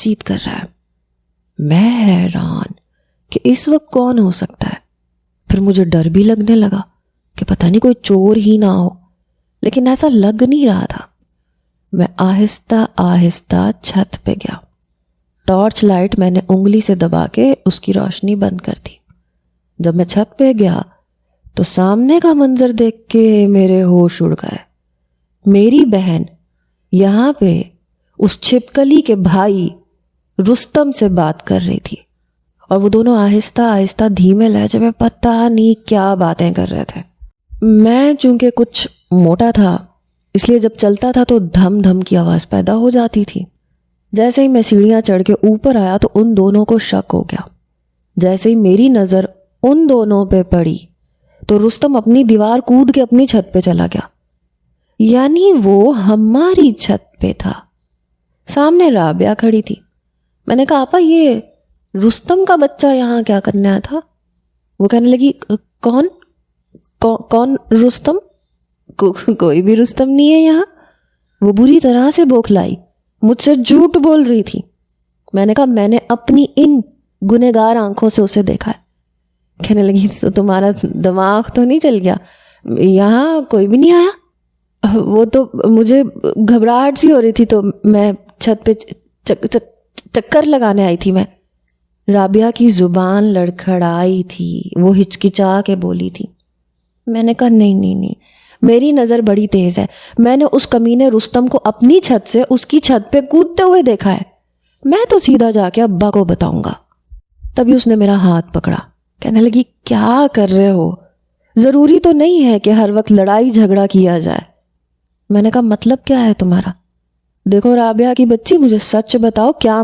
چیت کر رہا ہے۔ میں حیران کہ اس وقت کون ہو سکتا ہے۔ پھر مجھے ڈر بھی لگنے لگا کہ پتہ نہیں کوئی چور ہی نہ ہو، لیکن ایسا لگ نہیں رہا تھا۔ میں آہستہ آہستہ چھت پہ گیا۔ ٹارچ لائٹ میں نے انگلی سے دبا کے اس کی روشنی بند کر دی۔ جب میں چھت پہ گیا تو سامنے کا منظر دیکھ کے میرے ہوش اڑ گئے۔ میری بہن یہاں پہ اس چھپکلی کے بھائی رستم سے بات کر رہی تھی، اور وہ دونوں آہستہ آہستہ دھیمے لہجے میں پتہ نہیں کیا باتیں کر رہے تھے۔ میں چونکہ کچھ موٹا تھا، اس لیے جب چلتا تھا تو دھم دھم کی آواز پیدا ہو جاتی تھی۔ جیسے ہی میں سیڑھیاں چڑھ کے اوپر آیا تو ان دونوں کو شک ہو گیا۔ جیسے ہی میری نظر ان دونوں پہ پڑی تو رستم اپنی دیوار کود کے اپنی چھت پہ چلا گیا، یعنی وہ ہماری چھت پہ تھا۔ سامنے رابعہ کھڑی تھی۔ میں نے کہا آپا یہ رستم کا بچہ یہاں کیا کرنے آیا تھا؟ وہ کہنے لگی کون رستم؟ کوئی بھی رستم نہیں ہے یہاں۔ وہ بری طرح سے بوکھلائی، مجھ سے جھوٹ بول رہی تھی۔ میں نے کہا میں نے اپنی ان گنہگار آنکھوں سے اسے دیکھا ہے۔ کہنے لگی تو تمہارا دماغ تو نہیں چل گیا؟ یہاں کوئی بھی نہیں آیا؟ وہ تو مجھے گھبراہٹ سی ہو رہی تھی تو میں چھت پہ چکر لگانے آئی تھی۔ میں رابعہ کی زبان لڑکھڑائی تھی، وہ ہچکچا کے بولی تھی۔ میں نے کہا نہیں، میری نظر بڑی تیز ہے، میں نے اس کمینے رستم کو اپنی چھت سے اس کی چھت پہ کودتے ہوئے دیکھا ہے، میں تو سیدھا جا کے ابا کو بتاؤں گا۔ تبھی اس نے میرا ہاتھ پکڑا، کہنے لگی کیا کر رہے ہو؟ ضروری تو نہیں ہے کہ ہر وقت لڑائی جھگڑا کیا جائے۔ میں نے کہا مطلب کیا ہے تمہارا؟ دیکھو رابعہ کی بچی، مجھے سچ بتاؤ کیا